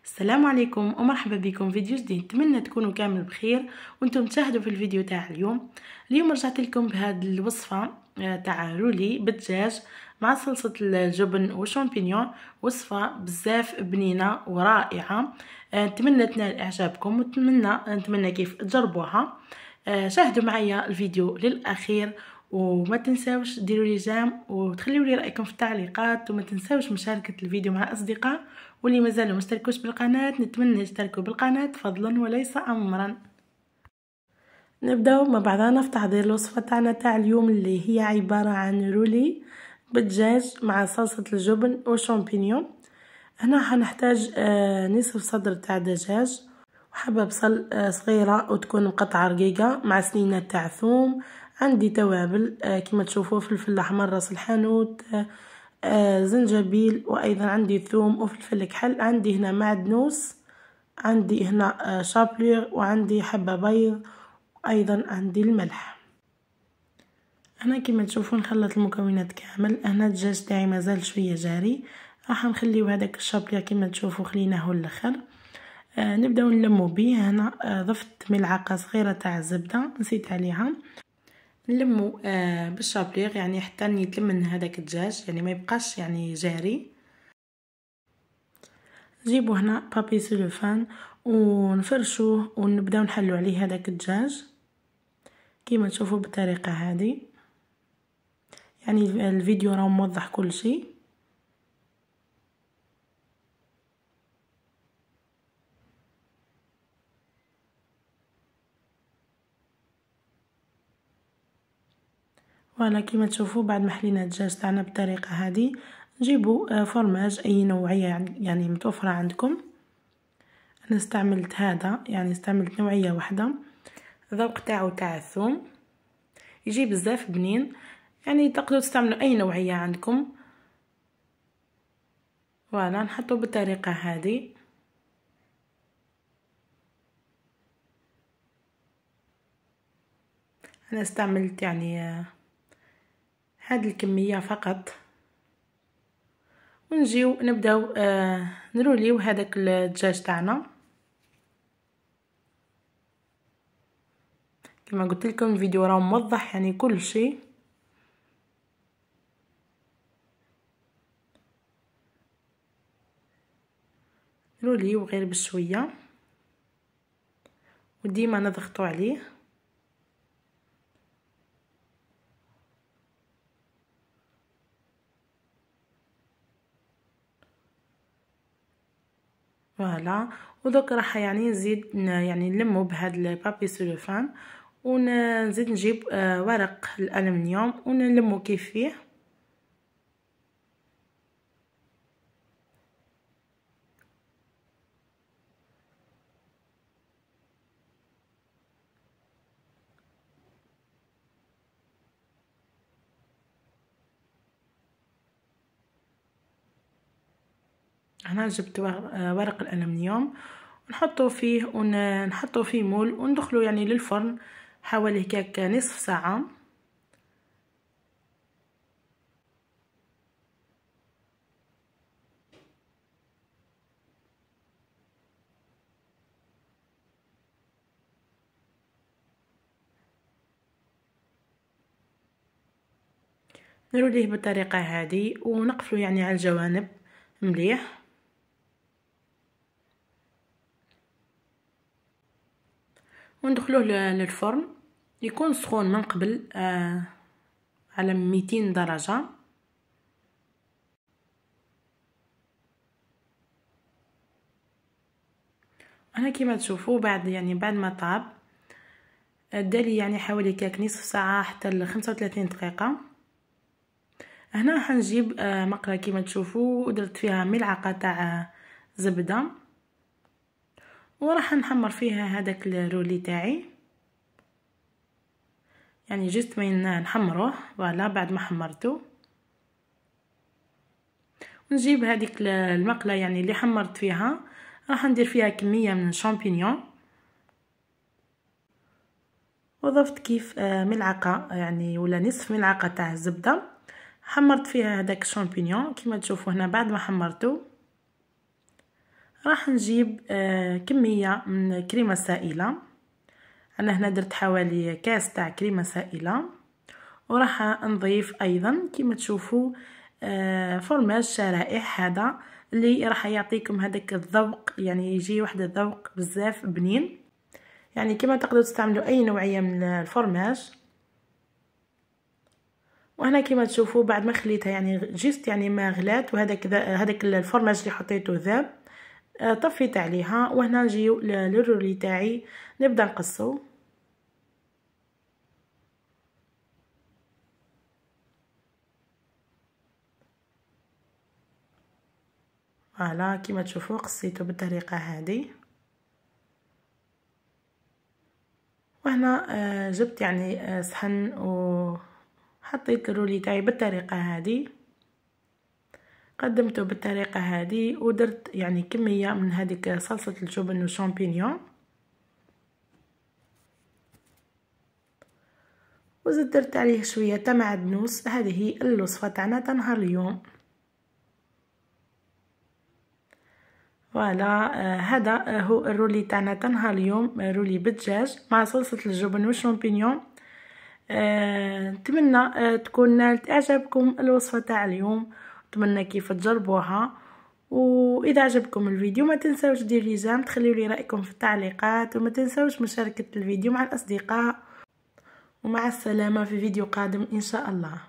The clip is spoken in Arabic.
السلام عليكم ومرحبا بكم فيديو جديد. نتمنى تكونوا كامل بخير وانتم تشاهدوا في الفيديو تاع اليوم رجعت لكم بهذه الوصفه تاع رولي بالدجاج مع صلصه الجبن وشامبينيون. وصفه بزاف بنينه ورائعه. نتمنى تنال اعجابكم نتمنى كيف تجربوها. شاهدوا معايا الفيديو للاخير وما تنساوش ديروا لي جيم وتخليوا لي رايكم في التعليقات، وما تنساوش مشاركه الفيديو مع اصدقاء، واللي مازالوا مشتركوش بالقناه نتمنى يشتركوا بالقناه فضلا وليس امرا. نبداو مع بعضنا في تحضير الوصفه تاعنا تاع اليوم اللي هي عباره عن رولي بالدجاج مع صلصه الجبن وشامبينيون. هنا حنحتاج نصف صدر تاع دجاج وحبه بصل صغيره وتكون مقطعه رقيقه مع سنينه تاع ثوم. عندي توابل كما تشوفوا فلفل احمر راس الحانوت زنجبيل، وايضا عندي ثوم وفلفل كحل. عندي هنا معدنوس، عندي هنا شابلور، وعندي حبه بيض، وايضا عندي الملح. هنا كما تشوفون نخلط المكونات كامل. هنا الدجاج تاعي مازال شويه جاري، راح نخليو هذاك الشابلور كما تشوفوا خليناه للاخر. نبداو نلمو به. هنا ضفت ملعقه صغيره تاع الزبده نسيت عليها. نلمو بالشابليغ يعني حتى يتلمن هذاك الدجاج، يعني ما يبقاش يعني جاري. نجيبو هنا بابي سلوفان ونفرشوه ونبداو نحلو عليه هذاك الدجاج كيما تشوفوا بالطريقه هذه. يعني الفيديو راه موضح كل شيء. فوالا كيما تشوفوا بعد ما حلينا الدجاج تاعنا بالطريقه هذه نجيبوا فرماج اي نوعيه يعني متوفره عندكم. انا استعملت هذا، يعني استعملت نوعيه واحده. الذوق تاعو تاع الثوم يجي بزاف بنين، يعني تقدروا تستعملوا اي نوعيه عندكم. فوالا نحطو بالطريقه هذه. انا استعملت يعني هذه الكميه فقط. ونجيو نبداو نروليو هذاك الدجاج تاعنا. كما قلت لكم الفيديو راه موضح يعني كل شيء. نروليو غير بشويه وديما نضغطوا عليه. فوالا ودوك راح يعني نزيد يعني نلمو بهذا البابي سلوفان ونزيد نجيب ورق الالمنيوم ونلمو كيف فيه. هنا جبت ورق الالمنيوم ونحطو فيه ونحطو فيه مول وندخلو يعني للفرن حوالي هكاك نصف ساعه. نروليه بالطريقه هذه ونقفلو يعني على الجوانب مليح. وندخلوه للفرن يكون سخون من قبل على 200 درجة. انا كيما تشوفوا بعد ما طاب دالي يعني حوالي كاك نصف ساعة حتى ل 35 دقيقة. هنا حنجيب مقله كيما تشوفوا ودرت فيها ملعقة تاع زبدة وراح نحمر فيها هذاك الرولي تاعي، يعني جست ما نحمروه. فوالا بعد ما حمرته نجيب هذيك المقله يعني اللي حمرت فيها راح ندير فيها كميه من الشامبينيون وضفت كيف ملعقه يعني ولا نصف ملعقه تاع الزبده. حمرت فيها هذاك الشامبينيون كما تشوفوا هنا بعد ما حمرته راح نجيب كمية من كريمة سائلة. انا هنا درت حوالي كاس تاع كريمة سائلة، وراح نضيف ايضا كما تشوفوا فرماج شرائح، هذا اللي راح يعطيكم هذاك الذوق، يعني يجي واحد الذوق بزاف بنين. يعني كما تقدروا تستعملوا اي نوعيه من الفرماج. وهنا كما تشوفوا بعد ما خليتها يعني جيست يعني ما غلات، وهذاك الفرماج اللي حطيته ذاب، طفيت عليها. وهنا نجيو للرولي تاعي نبدا نقصو. فوالا كما تشوفوا قصيته بالطريقه هذه. وهنا جبت يعني صحن وحطيت الرولي تاعي بالطريقه هذه، قدمته بالطريقه هذه، ودرت يعني كميه من هذيك صلصه الجبن والشامبينيون، وزدت درت عليه شويه تاع معدنوس. هذه هي الوصفه تاعنا تاع نهار اليوم. فوالا هذا هو الرولي تاعنا تاع نهار اليوم، رولي بالدجاج مع صلصه الجبن والشامبينيون. نتمنى تكون نالت اعجابكم الوصفه تاع اليوم، نتمنى كيف تجربوها. واذا عجبكم الفيديو ما تنسوش دير لي جيم، تخليوا لي رايكم في التعليقات، وما تنسوش مشاركه الفيديو مع الاصدقاء. ومع السلامه في فيديو قادم ان شاء الله.